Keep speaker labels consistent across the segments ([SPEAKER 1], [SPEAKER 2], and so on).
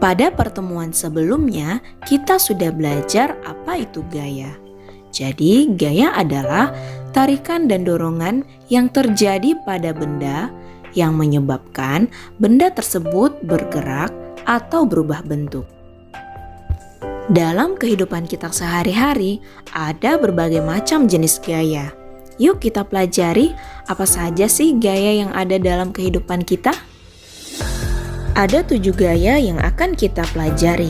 [SPEAKER 1] Pada pertemuan sebelumnya, kita sudah belajar apa itu gaya. Jadi, gaya adalah tarikan dan dorongan yang terjadi pada benda yang menyebabkan benda tersebut bergerak atau berubah bentuk. Dalam kehidupan kita sehari-hari, ada berbagai macam jenis gaya. Yuk kita pelajari apa saja sih gaya yang ada dalam kehidupan kita? Ada 7 gaya yang akan kita pelajari.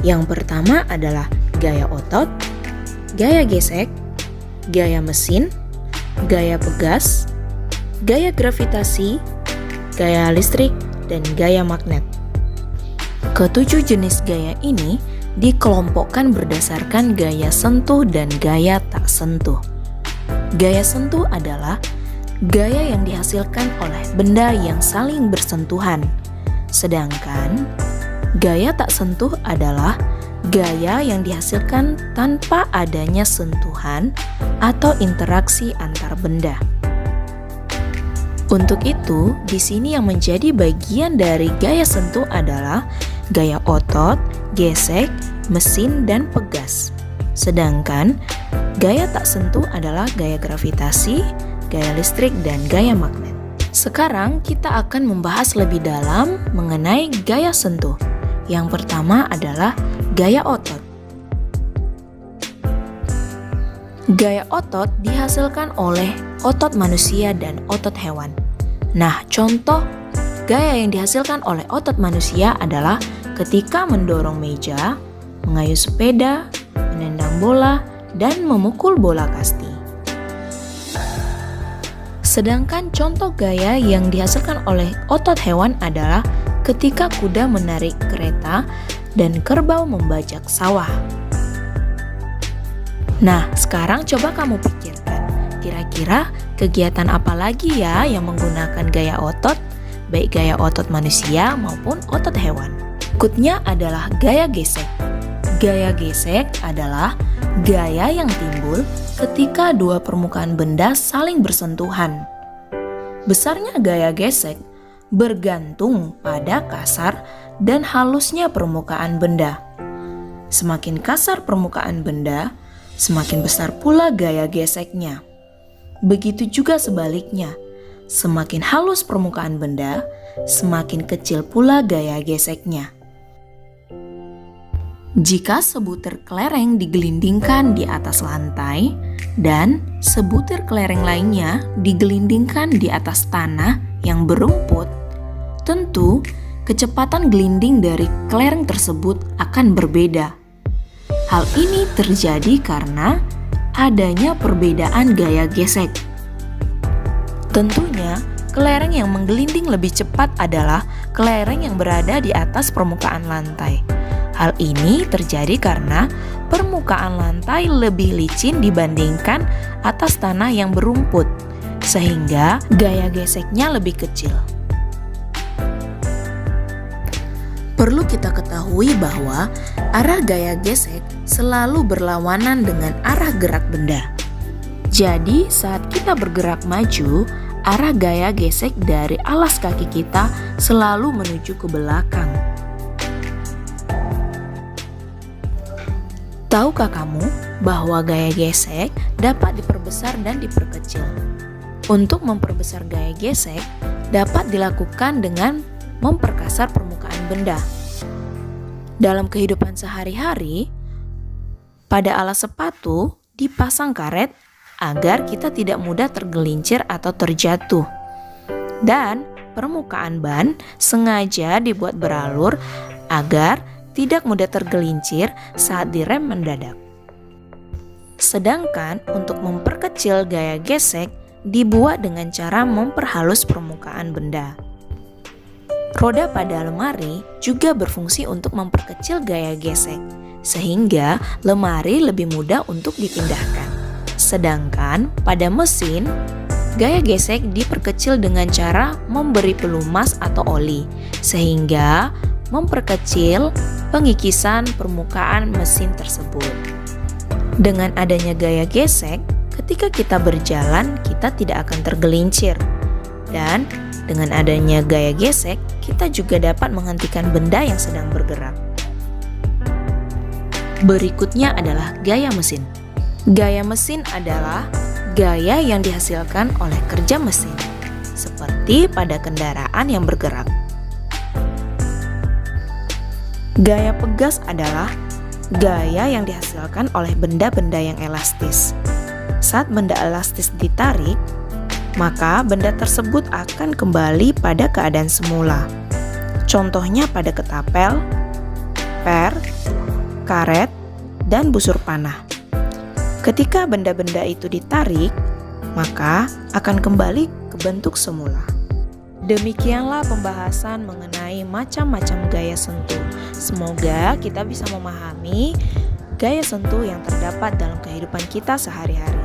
[SPEAKER 1] Yang pertama adalah gaya otot, gaya gesek, gaya mesin, gaya pegas, gaya gravitasi, gaya listrik, dan gaya magnet. Ketujuh jenis gaya ini dikelompokkan berdasarkan gaya sentuh dan gaya tak sentuh. Gaya sentuh adalah gaya yang dihasilkan oleh benda yang saling bersentuhan. Sedangkan gaya tak sentuh adalah gaya yang dihasilkan tanpa adanya sentuhan atau interaksi antar benda. Untuk itu, di sini yang menjadi bagian dari gaya sentuh adalah gaya otot, gesek, mesin, dan pegas. Sedangkan gaya tak sentuh adalah gaya gravitasi, gaya listrik, dan gaya magnet. Sekarang kita akan membahas lebih dalam mengenai gaya sentuh. Yang pertama adalah gaya otot. Gaya otot dihasilkan oleh otot manusia dan otot hewan. Nah, contoh gaya yang dihasilkan oleh otot manusia adalah ketika mendorong meja, mengayuh sepeda, menendang bola, dan memukul bola kasti. Sedangkan contoh gaya yang dihasilkan oleh otot hewan adalah ketika kuda menarik kereta dan kerbau membajak sawah. Nah, sekarang coba kamu pikirkan, kira-kira kegiatan apa lagi ya yang menggunakan gaya otot, baik gaya otot manusia maupun otot hewan? Berikutnya adalah gaya gesek. Gaya gesek adalah gaya yang timbul ketika dua permukaan benda saling bersentuhan. Besarnya gaya gesek bergantung pada kasar dan halusnya permukaan benda. Semakin kasar permukaan benda, semakin besar pula gaya geseknya. Begitu juga sebaliknya, semakin halus permukaan benda, semakin kecil pula gaya geseknya. Jika sebutir kelereng digelindingkan di atas lantai dan sebutir kelereng lainnya digelindingkan di atas tanah yang berumput, tentu kecepatan gelinding dari kelereng tersebut akan berbeda. Hal ini terjadi karena adanya perbedaan gaya gesek. Tentunya, kelereng yang menggelinding lebih cepat adalah kelereng yang berada di atas permukaan lantai. Hal ini terjadi karena permukaan lantai lebih licin dibandingkan atas tanah yang berumput, sehingga gaya geseknya lebih kecil. Perlu kita ketahui bahwa arah gaya gesek selalu berlawanan dengan arah gerak benda. Jadi, saat kita bergerak maju, arah gaya gesek dari alas kaki kita selalu menuju ke belakang. Tahukah kamu bahwa gaya gesek dapat diperbesar dan diperkecil? Untuk memperbesar gaya gesek dapat dilakukan dengan memperkasar permukaan benda. Dalam kehidupan sehari-hari, pada alas sepatu dipasang karet agar kita tidak mudah tergelincir atau terjatuh. Dan permukaan ban sengaja dibuat beralur agar tidak mudah tergelincir saat direm mendadak. Sedangkan untuk memperkecil gaya gesek dibuat dengan cara memperhalus permukaan benda. Roda pada lemari juga berfungsi untuk memperkecil gaya gesek, sehingga lemari lebih mudah untuk dipindahkan. Sedangkan pada mesin, gaya gesek diperkecil dengan cara memberi pelumas atau oli, sehingga memperkecil pengikisan permukaan mesin tersebut. Dengan adanya gaya gesek, ketika kita berjalan, kita tidak akan tergelincir. Dan Dengan adanya gaya gesek, kita juga dapat menghentikan benda yang sedang bergerak. Berikutnya adalah gaya mesin. Gaya mesin adalah gaya yang dihasilkan oleh kerja mesin, seperti pada kendaraan yang bergerak. Gaya pegas adalah gaya yang dihasilkan oleh benda-benda yang elastis. Saat benda elastis ditarik, maka benda tersebut akan kembali pada keadaan semula. Contohnya pada ketapel, per, karet, dan busur panah. Ketika benda-benda itu ditarik, maka akan kembali ke bentuk semula. Demikianlah pembahasan mengenai macam-macam gaya sentuh. Semoga kita bisa memahami gaya sentuh yang terdapat dalam kehidupan kita sehari-hari.